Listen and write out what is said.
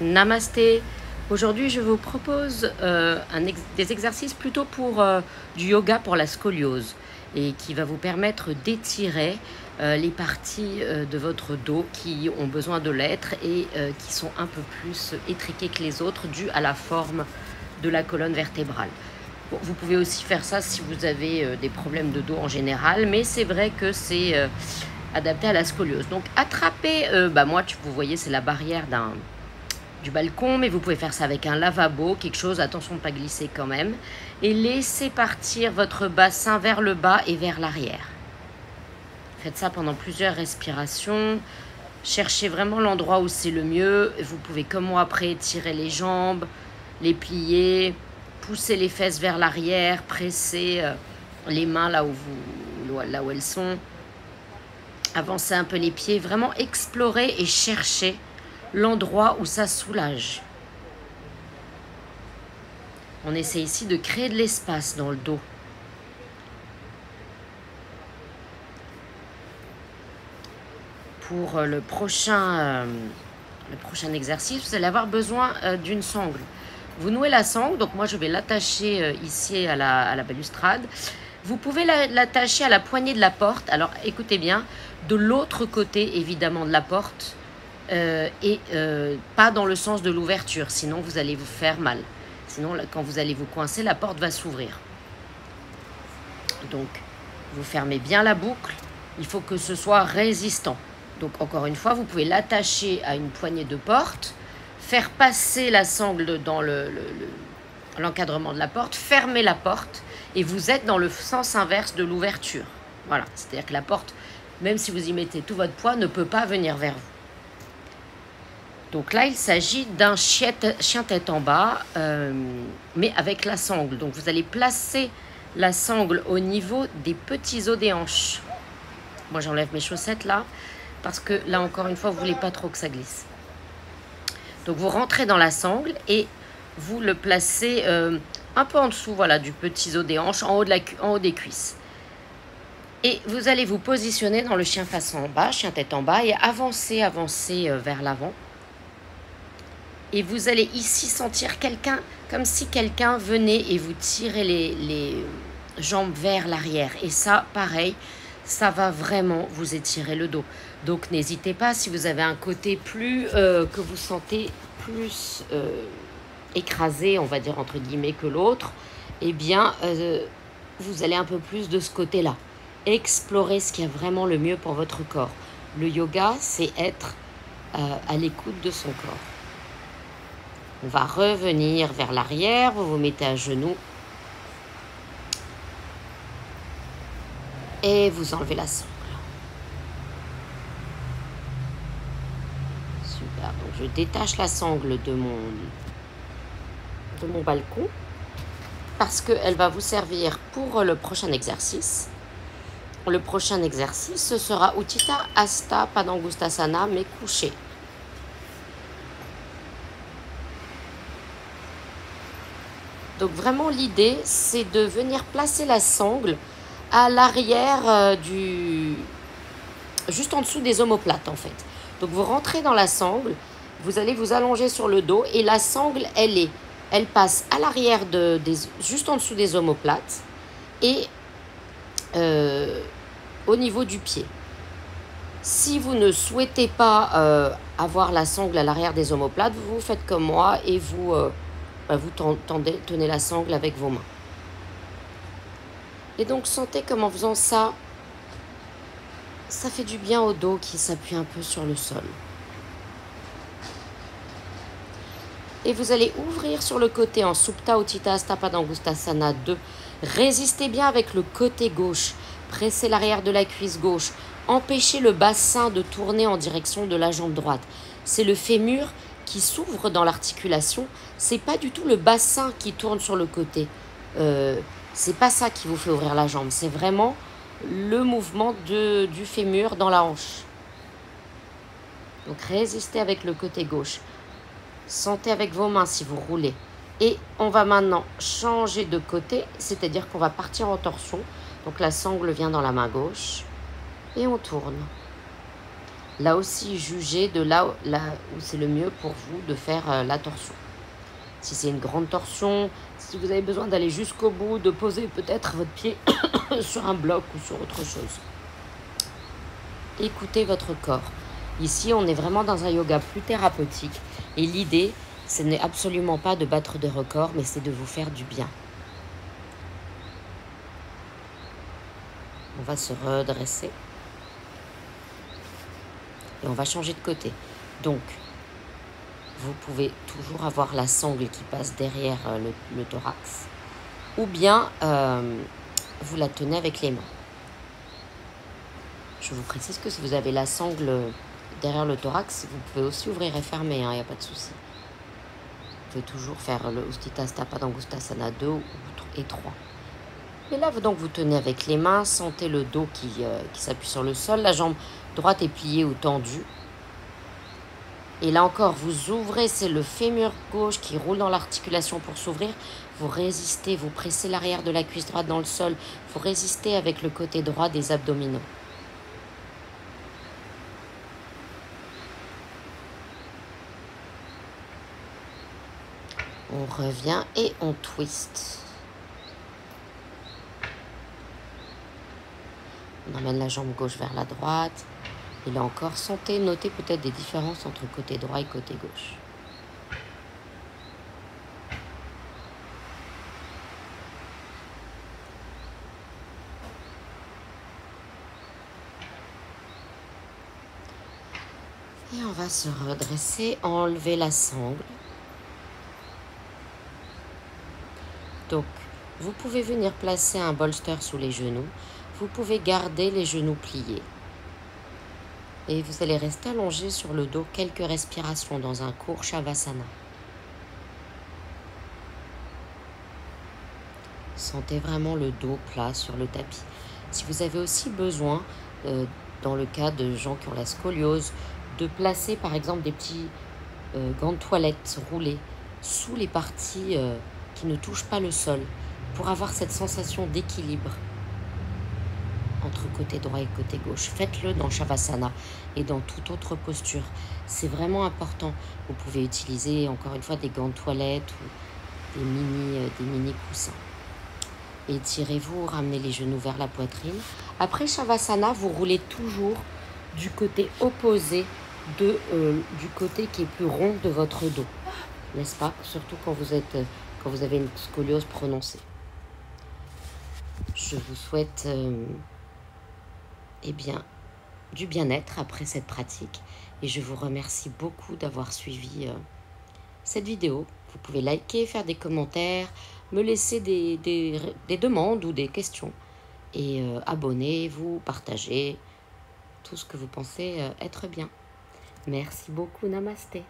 Namasté. Aujourd'hui, je vous propose des exercices plutôt pour du yoga pour la scoliose et qui va vous permettre d'étirer les parties de votre dos qui ont besoin de l'être et qui sont un peu plus étriquées que les autres dû à la forme de la colonne vertébrale. Bon, vous pouvez aussi faire ça si vous avez des problèmes de dos en général, mais c'est vrai que c'est adapté à la scoliose. Donc attrapez, moi vous voyez c'est la barrière du balcon, mais vous pouvez faire ça avec un lavabo, quelque chose, attention de ne pas glisser quand même, et laissez partir votre bassin vers le bas et vers l'arrière. Faites ça pendant plusieurs respirations, cherchez vraiment l'endroit où c'est le mieux. Vous pouvez comme moi après étirer les jambes, les plier, pousser les fesses vers l'arrière, presser les mains là où elles sont, avancer un peu les pieds, vraiment explorer et chercher l'endroit où ça soulage. On essaie ici de créer de l'espace dans le dos. Pour le prochain exercice, vous allez avoir besoin d'une sangle. Vous nouez la sangle, donc moi je vais l'attacher ici à la balustrade. Vous pouvez l'attacher à la poignée de la porte. Alors écoutez bien, de l'autre côté évidemment de la porte, et pas dans le sens de l'ouverture, sinon vous allez vous faire mal. Sinon, quand vous allez vous coincer, la porte va s'ouvrir. Donc, vous fermez bien la boucle. Il faut que ce soit résistant. Donc, encore une fois, vous pouvez l'attacher à une poignée de porte, faire passer la sangle dans l'encadrement de la porte, fermer la porte, et vous êtes dans le sens inverse de l'ouverture. Voilà, c'est-à-dire que la porte, même si vous y mettez tout votre poids, ne peut pas venir vers vous. Donc là, il s'agit d'un chien tête en bas, mais avec la sangle. Donc vous allez placer la sangle au niveau des petits os des hanches. Moi, j'enlève mes chaussettes là, parce que là, encore une fois, vous ne voulez pas trop que ça glisse. Donc vous rentrez dans la sangle et vous le placez un peu en dessous, voilà, du petit os des hanches, en haut des cuisses. Et vous allez vous positionner dans le chien face en bas, chien tête en bas, et avancer vers l'avant. Et vous allez ici sentir quelqu'un, comme si quelqu'un venait et vous tirait les jambes vers l'arrière. Et ça, pareil, ça va vraiment vous étirer le dos. Donc n'hésitez pas, si vous avez un côté plus que vous sentez plus écrasé, on va dire entre guillemets, que l'autre, eh bien, vous allez un peu plus de ce côté-là. Explorez ce qui est vraiment le mieux pour votre corps. Le yoga, c'est être à l'écoute de son corps. On va revenir vers l'arrière, vous vous mettez à genoux. Et vous enlevez la sangle. Super, donc je détache la sangle de mon balcon parce qu'elle va vous servir pour le prochain exercice. Le prochain exercice, ce sera Utthita Hasta Padangusthasana, mais couché. Donc vraiment l'idée, c'est de venir placer la sangle à l'arrière juste en dessous des omoplates en fait. Donc vous rentrez dans la sangle, vous allez vous allonger sur le dos et la sangle, elle passe à l'arrière juste en dessous des omoplates et au niveau du pied. Si vous ne souhaitez pas avoir la sangle à l'arrière des omoplates, vous faites comme moi et vous tenez la sangle avec vos mains. Et donc sentez comme en faisant ça, ça fait du bien au dos qui s'appuie un peu sur le sol. Et vous allez ouvrir sur le côté en Supta Utthita Hasta Padangusthasana 2. Résistez bien avec le côté gauche. Pressez l'arrière de la cuisse gauche. Empêchez le bassin de tourner en direction de la jambe droite. C'est le fémur qui s'ouvre dans l'articulation. C'est pas du tout le bassin qui tourne sur le côté. C'est pas ça qui vous fait ouvrir la jambe. C'est vraiment le mouvement du fémur dans la hanche. Donc résistez avec le côté gauche. Sentez avec vos mains si vous roulez. Et on va maintenant changer de côté, c'est-à-dire qu'on va partir en torsion. Donc la sangle vient dans la main gauche et on tourne. Là aussi, jugez de là où c'est le mieux pour vous de faire la torsion. Si c'est une grande torsion, si vous avez besoin d'aller jusqu'au bout, de poser peut-être votre pied sur un bloc ou sur autre chose. Écoutez votre corps. Ici, on est vraiment dans un yoga plus thérapeutique. Et l'idée, ce n'est absolument pas de battre des records, mais c'est de vous faire du bien. On va se redresser. Et on va changer de côté. Donc, vous pouvez toujours avoir la sangle qui passe derrière le thorax. Ou bien, vous la tenez avec les mains. Je vous précise que si vous avez la sangle derrière le thorax, vous pouvez aussi ouvrir et fermer, il n'y a pas de souci. Vous pouvez toujours faire le Utthita Padangusthasana 2 et 3. Et là, donc, vous tenez avec les mains, sentez le dos qui s'appuie sur le sol, la jambe droite est pliée ou tendue. Et là encore, vous ouvrez, c'est le fémur gauche qui roule dans l'articulation pour s'ouvrir. Vous résistez, vous pressez l'arrière de la cuisse droite dans le sol. Vous résistez avec le côté droit des abdominaux. On revient et on twist. On emmène la jambe gauche vers la droite. Et là encore, notez peut-être des différences entre côté droit et côté gauche. Et on va se redresser, enlever la sangle. Donc, vous pouvez venir placer un bolster sous les genoux. Vous pouvez garder les genoux pliés. Et vous allez rester allongé sur le dos quelques respirations dans un court Shavasana. Sentez vraiment le dos plat sur le tapis. Si vous avez aussi besoin, dans le cas de gens qui ont la scoliose, de placer par exemple des petits gants de toilette roulés sous les parties qui ne touchent pas le sol pour avoir cette sensation d'équilibre entre côté droit et côté gauche. Faites-le dans Shavasana et dans toute autre posture. C'est vraiment important. Vous pouvez utiliser encore une fois des gants de toilette ou des mini coussins. Étirez-vous, ramenez les genoux vers la poitrine. Après Shavasana, vous roulez toujours du côté opposé du côté qui est plus rond de votre dos. N'est-ce pas? Surtout quand vous avez une scoliose prononcée. Je vous souhaite du bien-être après cette pratique et je vous remercie beaucoup d'avoir suivi cette vidéo. Vous pouvez liker, faire des commentaires, me laisser des demandes ou des questions et abonnez-vous, partagez tout ce que vous pensez être bien. Merci beaucoup, namasté.